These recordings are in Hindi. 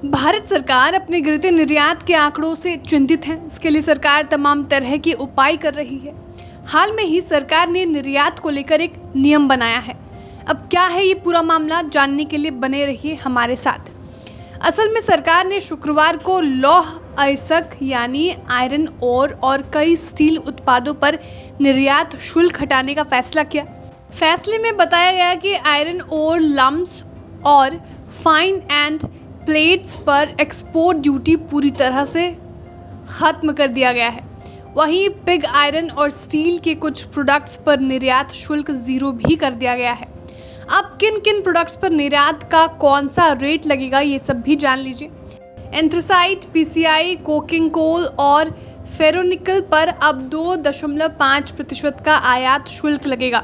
भारत सरकार अपने गिरते निर्यात के आंकड़ों से चिंतित है। इसके लिए सरकार तमाम तरह के उपाय कर रही है। हाल में ही सरकार ने निर्यात को लेकर एक नियम बनाया है। अब क्या है ये पूरा मामला, जानने के लिए बने रहिए हमारे साथ। असल में सरकार ने शुक्रवार को लौह अयस्क यानी आयरन ओर और कई स्टील उत्पादों पर निर्यात शुल्क हटाने का फैसला किया। फैसले में बताया गया कि आयरन ओर लम्प्स और फाइन एंड प्लेट्स पर एक्सपोर्ट ड्यूटी पूरी तरह से ख़त्म कर दिया गया है। वहीं पिग आयरन और स्टील के कुछ प्रोडक्ट्स पर निर्यात शुल्क 0 भी कर दिया गया है। अब किन किन प्रोडक्ट्स पर निर्यात का कौन सा रेट लगेगा ये सब भी जान लीजिए। एंथ्रासाइट, पीसीआई, कोकिंग कोल और फेरोनिकल पर अब 2.5% का आयात शुल्क लगेगा,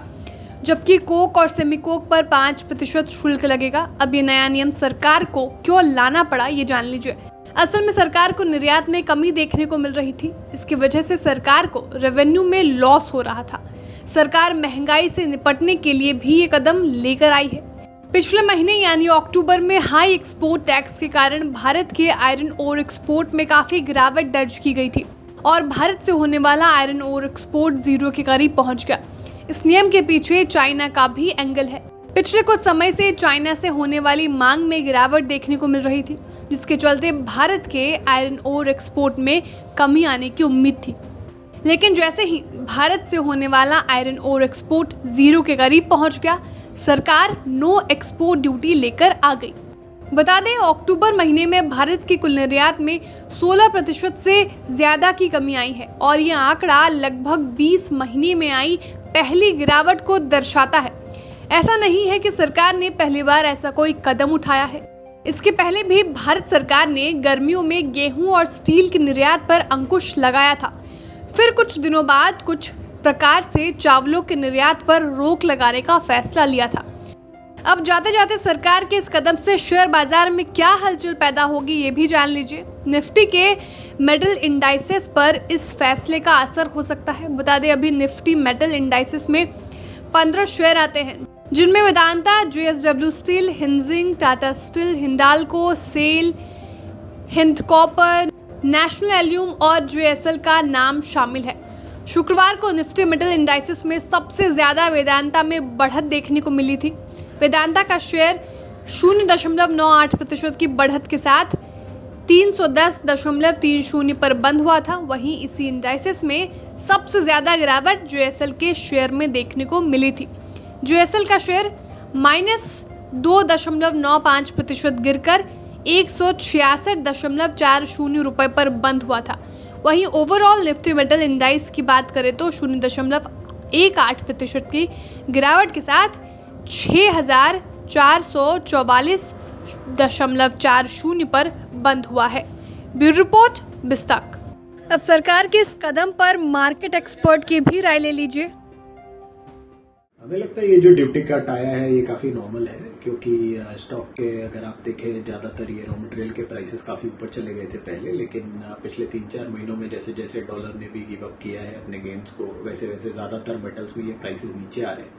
जबकि कोक और सेमीकोक पर 5% शुल्क लगेगा। अब ये नया नियम सरकार को क्यों लाना पड़ा ये जान लीजिए। असल में सरकार को निर्यात में कमी देखने को मिल रही थी। इसकी वजह से सरकार को रेवेन्यू में लॉस हो रहा था। सरकार महंगाई से निपटने के लिए भी ये कदम लेकर आई है। पिछले महीने यानी अक्टूबर में हाई एक्सपोर्ट टैक्स के कारण भारत के आयरन ओर एक्सपोर्ट में काफी गिरावट दर्ज की गई थी और भारत से होने वाला आयरन ओर एक्सपोर्ट 0 के करीब पहुंच गया। इस नियम के पीछे चाइना का भी एंगल है। पिछले कुछ समय से चाइना से होने वाली मांग में गिरावट देखने को मिल रही थी, जिसके चलते भारत के आयरन ओर एक्सपोर्ट में कमी आने की उम्मीद थी। लेकिन जैसे ही भारत से होने वाला आयरन ओर एक्सपोर्ट 0 के करीब पहुंच गया, सरकार नो एक्सपोर्ट ड्यूटी लेकर आ गई। बता दें, अक्टूबर महीने में भारत की कुल निर्यात में 16% से ज्यादा की कमी आई है और ये आंकड़ा लगभग 20 महीने में आई पहली गिरावट को दर्शाता है। ऐसा नहीं है कि सरकार ने पहली बार ऐसा कोई कदम उठाया है। इसके पहले भी भारत सरकार ने गर्मियों में गेहूं और स्टील के निर्यात पर अंकुश लगाया था। फिर कुछ दिनों बाद कुछ प्रकार से चावलों के निर्यात पर रोक लगाने का फैसला लिया था। अब जाते जाते सरकार के इस कदम से शेयर बाजार में क्या हलचल पैदा होगी ये भी जान लीजिए। निफ्टी के मेटल इंडाइसेस पर इस फैसले का असर हो सकता है। बता दें, अभी निफ्टी मेटल इंडाइसेस में 15 शेयर आते हैं, जिनमें वेदांता, JSW स्टील, हिंजिंग, Tata steel, Hindalco, SAIL, Hind copper, national alum और JSL का नाम शामिल है। शुक्रवार को निफ्टी मेटल इंडाइसेस में सबसे ज्यादा वेदांता में बढ़त देखने को मिली थी। वेदांता का शेयर 0.98% की बढ़त के साथ 310.30 पर बंद हुआ था। वहीं इसी इंडाइसेस में सबसे ज्यादा गिरावट JSL के शेयर में देखने को मिली थी। JSL का शेयर -2.95% गिरकर 166.40 रुपए पर बंद हुआ था। वहीं ओवरऑल निफ्टी मेटल इंडाइस की बात करें तो 0.18% की गिरावट के साथ 6444.40 पर बंद हुआ है। ब्यूरो रिपोर्ट, बिस्तक। अब सरकार के इस कदम पर मार्केट एक्सपर्ट की भी राय ले लीजिए। हमें लगता है ये जो ड्यूटी कट आया है ये काफ़ी नॉर्मल है, क्योंकि स्टॉक के अगर आप देखें ज़्यादातर ये रॉ मटेरियल के प्राइसेस काफ़ी ऊपर चले गए थे पहले, लेकिन पिछले 3-4 महीनों में जैसे जैसे डॉलर ने भी गिव अप किया है अपने गेन्स को, वैसे वैसे ज़्यादातर मेटल्स में ये प्राइसेस नीचे आ रहे हैं।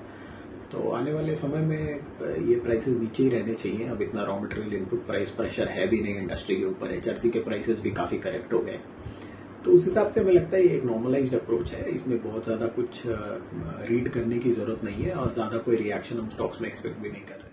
तो आने वाले समय में ये प्राइसेस नीचे ही रहने चाहिए। अब इतना raw material input price pressure है भी नहीं इंडस्ट्री के ऊपर। HRC के प्राइसेस भी काफ़ी करेक्ट हो गए, तो उस हिसाब से हमें लगता है ये एक नॉर्मलाइज्ड अप्रोच है। इसमें बहुत ज़्यादा कुछ रीड करने की ज़रूरत नहीं है और ज़्यादा कोई रिएक्शन हम स्टॉक्स में एक्सपेक्ट भी नहीं कर रहे हैं।